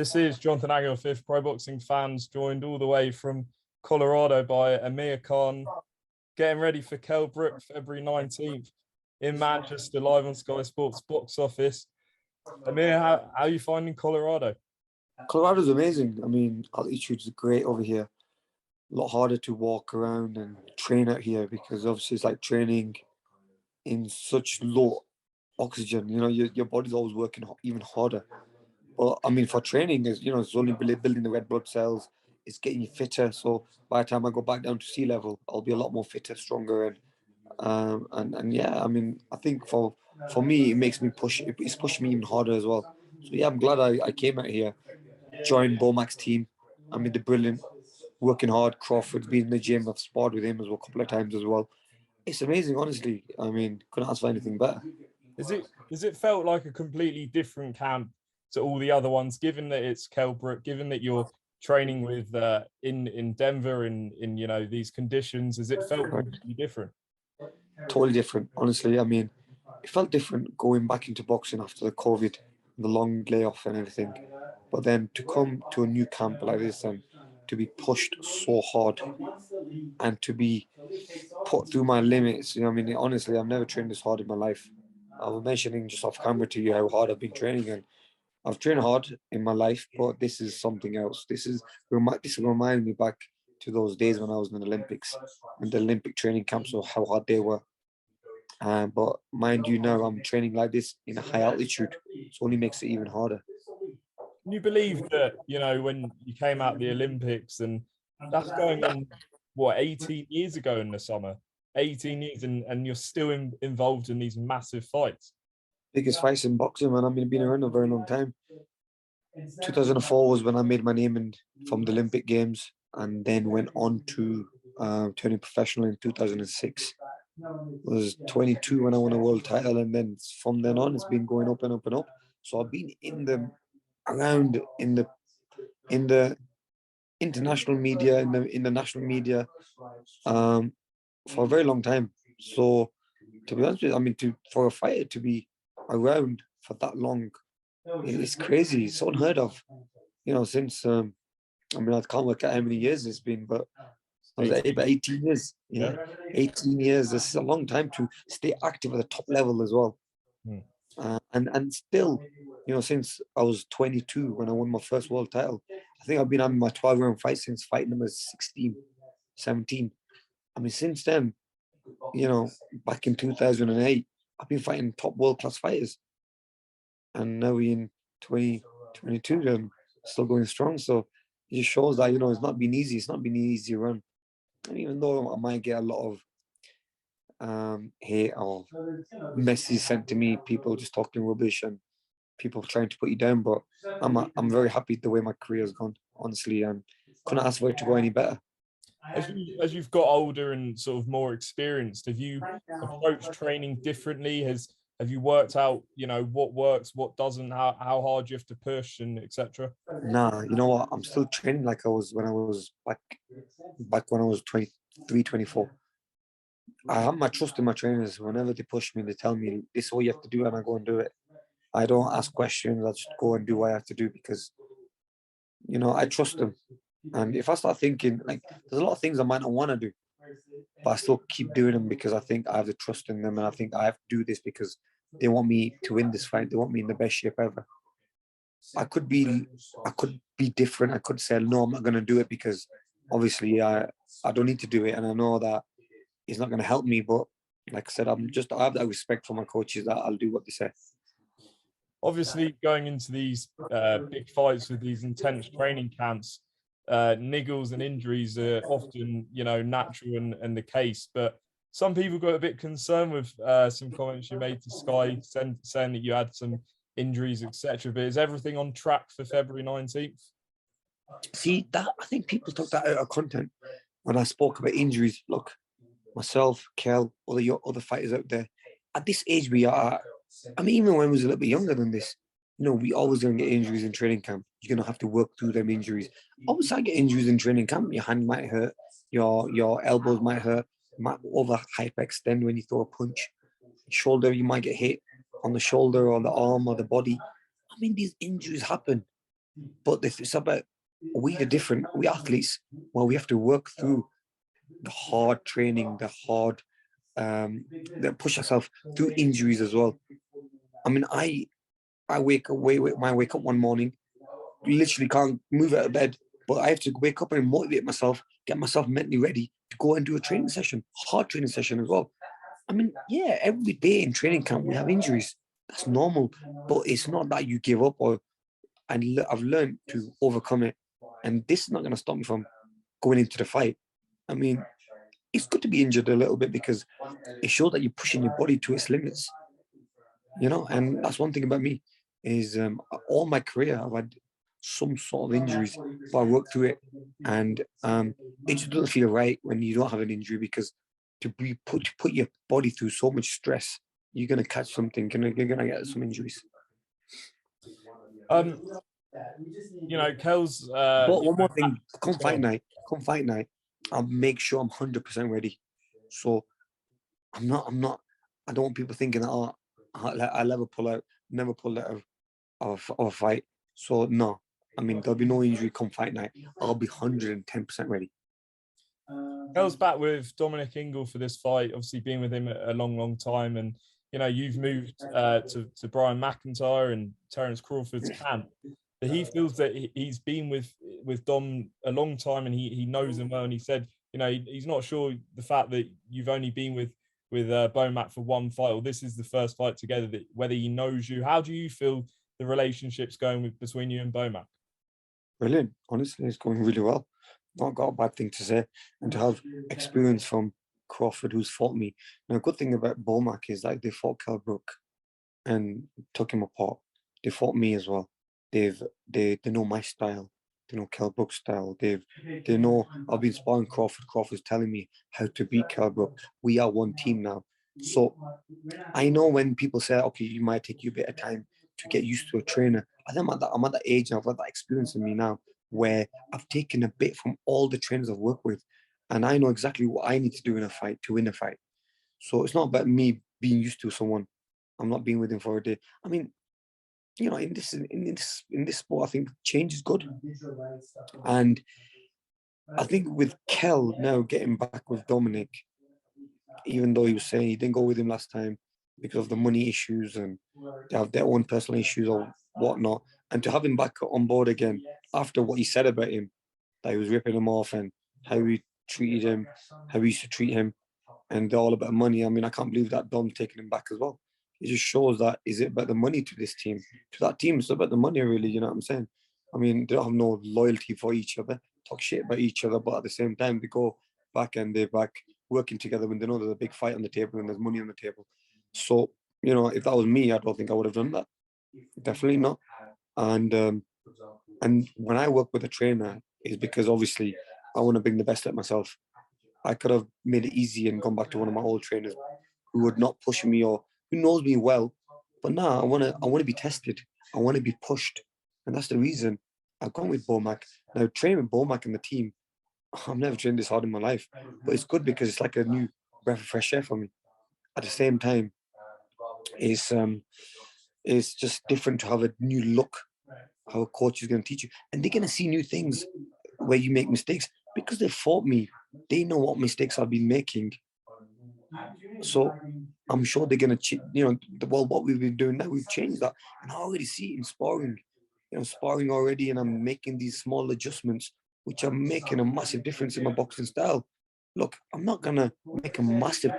This is Jonathan Aguilar, fifth Pro Boxing Fans, joined all the way from Colorado by Amir Khan, getting ready for Kell Brook, February 19th in Manchester, live on Sky Sports box office. Amir, how are you finding Colorado? Colorado's amazing. I mean, altitude's great over here. A lot harder to walk around and train out here because obviously it's like training in such low oxygen. You know, your body's always working even harder. But I mean, for training, it's only building the red blood cells. It's getting you fitter. So by the time I go back down to sea level, I'll be a lot more fitter, stronger, and yeah. I mean, I think for me, it makes me push. It's pushing me even harder as well. So yeah, I'm glad I came out here, joined Bomac's team. I mean, they're brilliant, working hard. Crawford's been in the gym. I've sparred with him as well a couple of times as well. It's amazing, honestly. I mean, couldn't ask for anything better. Is it felt like a completely different camp to all the other ones, given that it's Kell Brook, given that you're training with in Denver in these conditions? Has it felt completely different? Totally different, honestly. I mean, it felt different going back into boxing after the COVID, the long layoff and everything. But then to come to a new camp like this and to be pushed so hard and to be put through my limits, I mean, honestly, I've never trained this hard in my life. I was mentioning just off camera to you how hard I've been training, and I've trained hard in my life, but this is something else. This will remind me back to those days when I was in the Olympics and the Olympic training camps of how hard they were. But mind you, now I'm training like this in a high altitude, so only makes it even harder. Can you believe that, when you came out the Olympics, and that's going on, 18 years ago in the summer, 18 years, and you're still involved in these massive fights? Biggest fights in boxing, man. I mean, I've been around a very long time. 2004 was when I made my name from the Olympic Games, and then went on to turning professional in 2006. I was 22 when I won a world title, and then from then on, it's been going up and up and up. So I've been in the international media, in the national media, for a very long time. So to be honest with you, I mean, for a fighter to be around for that long, it's crazy. It's unheard of. Since I mean, I can't work out how many years it's been, but I was about 18 years. Yeah, 18 years. This is a long time to stay active at the top level as well. And still, since I was 22 when I won my first world title, I think I've been having my 12-round fight since fight number 16, 17. I mean, since then, back in 2008, I've been fighting top world-class fighters. And now we're in 2022 and still going strong. So it just shows that, it's not been easy. It's not been an easy run. And even though I might get a lot of hate or messages sent to me, people just talking rubbish and people trying to put you down, but I'm very happy the way my career has gone, honestly, and couldn't ask for it to go any better. As you've got older and sort of more experienced, have you approached training differently? Have you worked out, what works, what doesn't, how hard you have to push, and etc.? Nah, you know what? I'm still training like I was when I was back when I was 23, 24. I have my trust in my trainers. Whenever they push me, they tell me this is what you have to do, and I go and do it. I don't ask questions. I just go and do what I have to do because, I trust them. And if I start thinking, like, there's a lot of things I might not want to do, but I still keep doing them because I think I have the trust in them, and I think I have to do this because they want me to win this fight. They want me in the best shape ever. I could be different. I could say, no, I'm not going to do it because obviously I don't need to do it. And I know that it's not going to help me. But like I said, I have that respect for my coaches that I'll do what they say. Obviously, going into these big fights with these intense training camps, niggles and injuries are often, natural and the case. But some people got a bit concerned with some comments you made to Sky saying that you had some injuries, etc. But is everything on track for February 19th? See, that I think people took that out of content when I spoke about injuries. Look, myself, Kell, other fighters out there, at this age we are at, I mean, even when I was a little bit younger than this, we always going to get injuries in training camp. You're going to have to work through them injuries. Obviously, I get injuries in training camp. Your hand might hurt, your elbows might hurt, might over hyperextend when you throw a punch. Shoulder, you might get hit on the shoulder or the arm or the body. I mean, these injuries happen. But it's about we the different, we athletes, well, we have to work through the hard training, that push ourselves through injuries as well. I mean, I wake up one morning, literally can't move out of bed, but I have to wake up and motivate myself, get myself mentally ready to go and do a training session, hard training session as well. I mean, yeah, every day in training camp we have injuries. That's normal, but it's not that you give up or. I've learned to overcome it, and this is not going to stop me from going into the fight. I mean, it's good to be injured a little bit because it shows that you're pushing your body to its limits, and that's one thing about me is all my career I've had some sort of injuries, but I worked through it, and it just doesn't feel right when you don't have an injury because to put your body through so much stress, you're gonna catch something, you're gonna get some injuries. Um, Kell's. But one more thing, come fight night, I'll make sure I'm 100% ready. So I'm not. I don't want people thinking that I'll never pull out of a fight. So no, I mean there'll be no injury come fight night. I'll be 110% ready. Kell's back with Dominic Ingle for this fight. Obviously, been with him a long, long time, and you've moved to Brian McIntyre and Terence Crawford's camp. But he feels that he's been with Dom a long time, and he knows him well. And he said, he's not sure the fact that you've only been with Bomac for one fight, or this is the first fight together, that whether he knows you. How do you feel the relationship's going between you and Bomac? Brilliant. Honestly, it's going really well. Not got a bad thing to say, and to have experience from Crawford, who's fought me. Now, a good thing about Bomac is that they fought Kell Brook and took him apart. They fought me as well. They know my style. They know Kell Brook's style. They know I've been sparring Crawford. Crawford's telling me how to beat Kell Brook. We are one team now. So I know when people say, okay, you might take you a bit of time to get used to a trainer. I think I'm at that age and I've got that experience in me now where I've taken a bit from all the trainers I've worked with, and I know exactly what I need to do in a fight to win a fight. So it's not about me being used to someone. I'm not being with him for a day. I mean, in this sport, I think change is good, and I think with Kell now getting back with Dominic, even though he was saying he didn't go with him last time because of the money issues and they have their own personal issues or whatnot, and to have him back on board again after what he said about him, that he was ripping him off and how he treated him, how he used to treat him, and they're all about money. I mean, I can't believe that Dom taking him back as well. It just shows that is it about the money to this team, to that team. It's about the money, really. You know what I'm saying? I mean, they don't have no loyalty for each other, talk shit about each other, but at the same time, they go back and they're back working together when they know there's a big fight on the table and there's money on the table. So, if that was me, I don't think I would have done that. Definitely not. And when I work with a trainer, is because obviously I want to bring the best at myself. I could have made it easy and gone back to one of my old trainers who would not push me or who knows me well. But now I want to be tested. I want to be pushed, and that's the reason I've gone with Bomac. Now training with Bomac and the team, I've never trained this hard in my life, but it's good because it's like a new breath of fresh air for me. At the same time, it's just different to have a new look. How a coach is going to teach you, and they're going to see new things where you make mistakes because they fought me. They know what mistakes I've been making, so I'm sure they're going to, well, what we've been doing now, we've changed that, and I already see it in sparring. Sparring already, and I'm making these small adjustments, which are making a massive difference in my boxing style. Look, I'm not gonna make a massive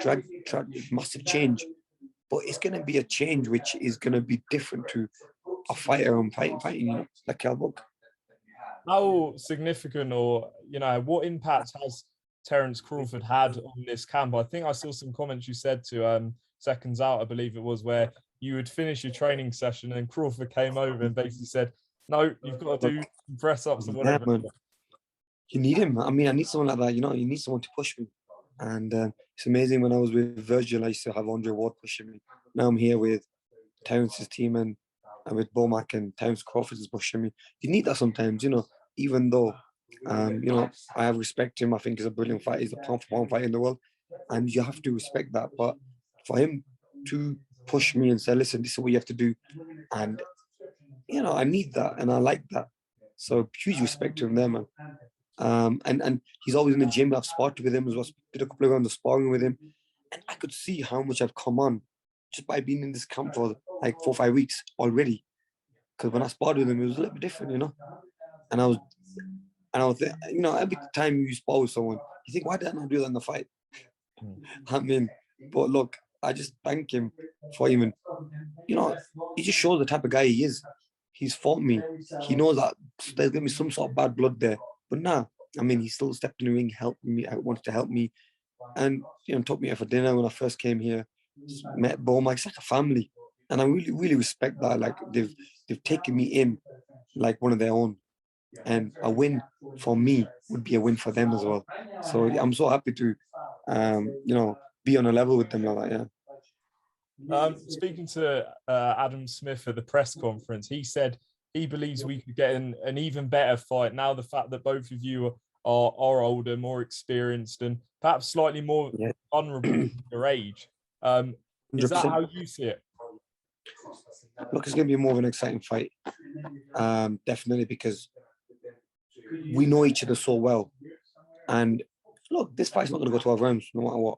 massive change, but it's gonna be a change which is gonna be different to a fighter I'm fighting, like Kell Brook. How significant, or what impact has Terence Crawford had on this camp? I think I saw some comments you said to Seconds Out, I believe it was, where you would finish your training session and Crawford came over and basically said, "No, you've got to do press ups and whatever." Yeah, man. You need him. I mean, I need someone like that. You need someone to push me. And it's amazing. When I was with Virgil, I used to have Andre Ward pushing me. Now I'm here with Terence's team and with Bomac, and Terence Crawford is pushing me. You need that sometimes, even though, I have respect to him. I think he's a brilliant fighter. He's a pound for pound fighter in the world. And you have to respect that. But for him to push me and say, listen, this is what you have to do. And, I need that. And I like that. So huge respect to him there, man. And he's always in the gym. I've sparred with him as well. Did a couple of rounds of sparring with him, and I could see how much I've come on just by being in this camp for like 4 or 5 weeks already. Because when I sparred with him, it was a little bit different, you know. And I was, you know, every time you spar with someone, you think, why did I not do that in the fight? I mean, but look, I just thank him for even, you know, he just shows the type of guy he is. He's fought me. He knows that there's gonna be some sort of bad blood there, but nah. I mean, he still stepped in the ring, helped me. Wants to help me, and you know, took me out for dinner when I first came here. Met Boma. It's like a family, and I really, really respect that. Like they've taken me in like one of their own, and a win for me would be a win for them as well. So I'm so happy to, you know, be on a level with them like that. Yeah. Speaking to Adam Smith at the press conference, he said he believes we could get an even better fight now. The fact that both of you are older, more experienced, and perhaps slightly more vulnerable in your age. Is that 100%. how you see it? Look, it's going to be more of an exciting fight, definitely, because we know each other so well. And look, this fight's not going to go 12 rounds, no matter what.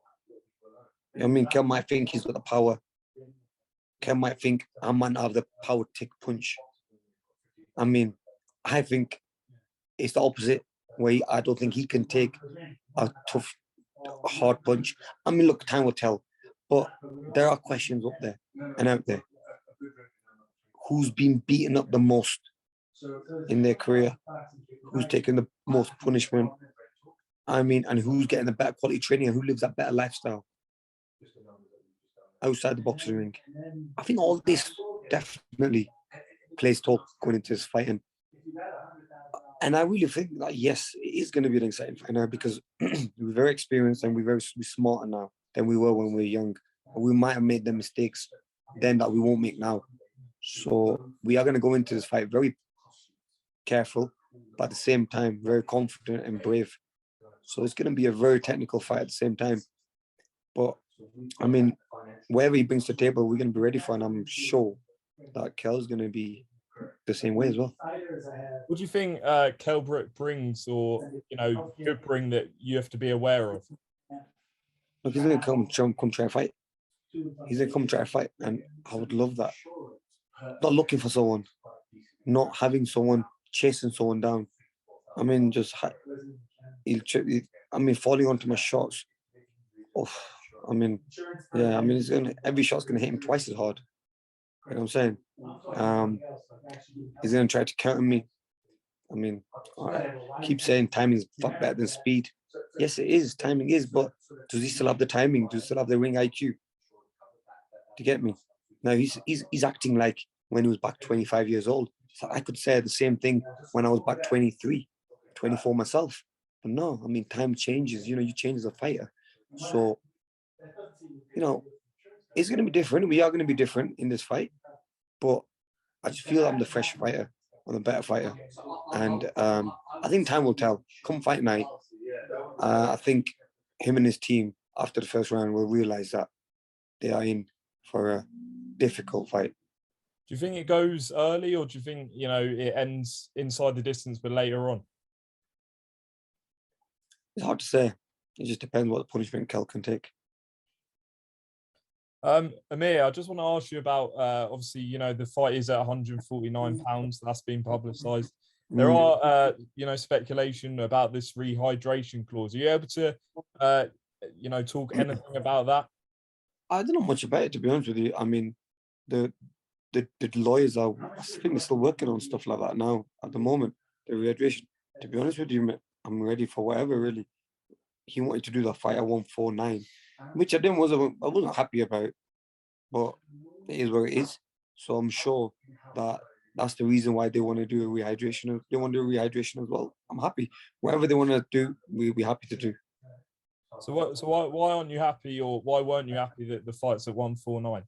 You know what I mean, Kell might think he's got the power. Kell might think I might not have the power to take punch. I mean, I think it's the opposite, where I don't think he can take a tough, hard punch. I mean, look, time will tell. But there are questions up there and out there. Who's been beaten up the most in their career? Who's taken the most punishment? I mean, and who's getting the better quality training and who lives that better lifestyle outside the boxing ring? I think all this definitely plays talk going into this fight. And I really think that, yes, it is going to be an exciting fight now because we're very experienced and we're smarter now than we were when we were young. We might have made the mistakes then that we won't make now. So we are going to go into this fight very careful, but at the same time, very confident and brave. So it's going to be a very technical fight at the same time. But, I mean, wherever he brings to the table, we're going to be ready for, and I'm sure that Kell's going to be the same way as well. What do you think Kell Brook brings, or could bring that you have to be aware of? Look, he's going to come try and fight. He's going to come try and fight, and I would love that. Not looking for someone, not having someone chasing someone down. I mean, just falling onto my shots. Oh, I mean, yeah. I mean, every shot's gonna hit him twice as hard. You know what I'm saying? He's gonna try to counter me. I mean, I keep saying timing is far better than speed. Yes, it is. Timing is, but does he still have the timing? Does he still have the ring IQ? To get me? Now he's acting like when he was back 25 years old. So I could say the same thing when I was back 23, 24 myself. But no, I mean, time changes. You change as a fighter. So, it's going to be different. We are going to be different in this fight. But I just feel I'm the fresh fighter. I'm the better fighter. And I think time will tell. Come fight night, I think him and his team, after the first round, will realize that they are in for a difficult fight. Do you think it goes early, or do you think it ends inside the distance but later on? It's hard to say. It just depends what the punishment Kell can take. Amir, I just want to ask you about obviously the fight is at 149 pounds. That's been publicised. There are speculation about this rehydration clause. Are you able to talk anything about that? I don't know much about it, to be honest with you. I mean, the lawyers I think they're still working on stuff like that now at the moment. The rehydration. To be honest with you, I'm ready for whatever, really. He wanted to do the fight at 149, which I wasn't happy about, but it is where it is. So I'm sure that's the reason why they want to do a rehydration. They want to do a rehydration as well. I'm happy. Whatever they want to do, we'll be happy to do. So why aren't you happy, or why weren't you happy that the fight's at 149?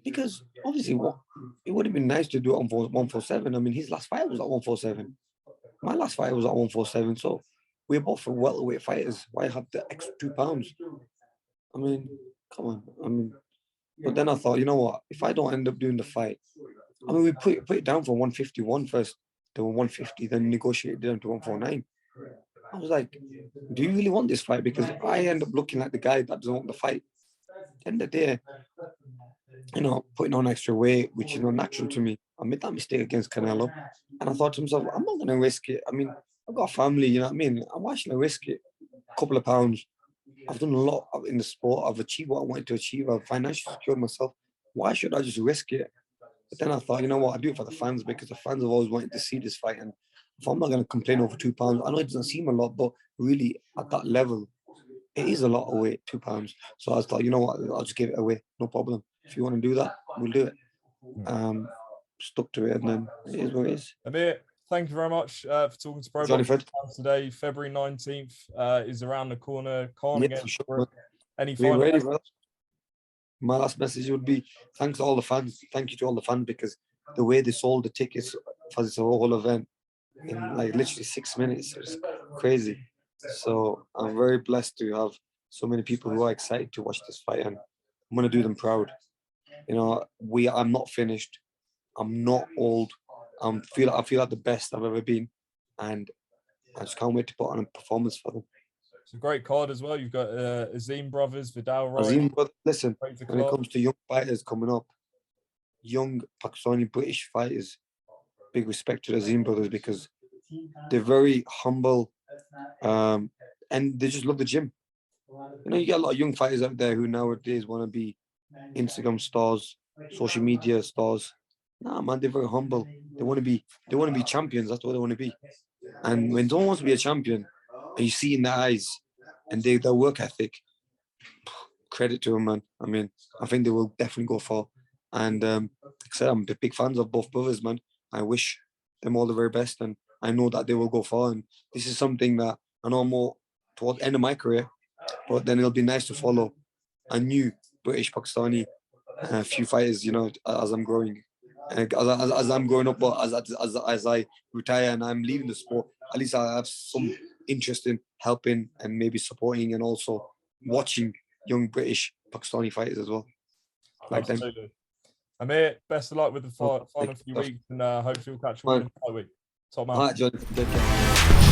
Because obviously, it would have been nice to do it on 147. I mean, his last fight was at 147. My last fight was at 147. So we're both welterweight fighters. Why have the extra 2 pounds? I mean, come on. I mean, but then I thought, you know what? If I don't end up doing the fight, I mean, we put it down for 151 first. they were 150, then negotiated them to 149. I was like, do you really want this fight? Because I end up looking like the guy that doesn't want the fight. At the end of the day, putting on extra weight, which is not natural to me. I made that mistake against Canelo. And I thought to myself, I'm not going to risk it. I mean, I've got a family, you know what I mean? Why should I risk it? A couple of pounds. I've done a lot in the sport. I've achieved what I wanted to achieve. I've financially secured myself. Why should I just risk it? But then I thought, you know what? I do it for the fans because the fans have always wanted to see this fight. And if I'm not going to complain over £2, I know it doesn't seem a lot, but really at that level, it is a lot of weight, £2. So I was like, you know what? I'll just give it away. No problem. If you want to do that, we'll do it. Stuck to it, and then it is what it is. Amir, thank you very much for talking to Pro Johnny Boxing Fred. today. February 19th is around the corner. Khan Yeah, against for sure. Brook. Any We're final ready, message? brother. My last message would be thanks to all the fans. Thank you to all the fans because the way they sold the tickets for this whole event in like literally 6 minutes, it's crazy. So I'm very blessed to have so many people who are excited to watch this fight, and I'm gonna do them proud. I'm not finished. I'm not old. I feel like the best I've ever been, and I just can't wait to put on a performance for them. It's a great card as well. You've got Azim brothers, Vidal Azim, Ryan. but listen, Break the when it clock. comes to young fighters coming up, young Pakistani British fighters, big respect to the Azim brothers because they're very humble, and they just love the gym. You get a lot of young fighters out there who nowadays want to be Instagram stars, social media stars. Nah, man, they're very humble. They want to be champions. That's what they want to be. And when someone wants to be a champion, and you see in their eyes and their work ethic, credit to them, man. I mean, I think they will definitely go far. And like I said, I'm big fans of both brothers, man. I wish them all the very best, and I know that they will go far. And this is something that I know more towards the end of my career, but then it'll be nice to follow a new British Pakistani few fighters, as I'm growing. As I'm growing up, but as I retire and I'm leaving the sport, at least I have some interest in helping and maybe supporting and also watching young British Pakistani fighters as well. Like them. Absolutely. Amir, best of luck with the final few Thank you. weeks, and hopefully we'll catch you all in the fight week. Top man. All right, John. Take care.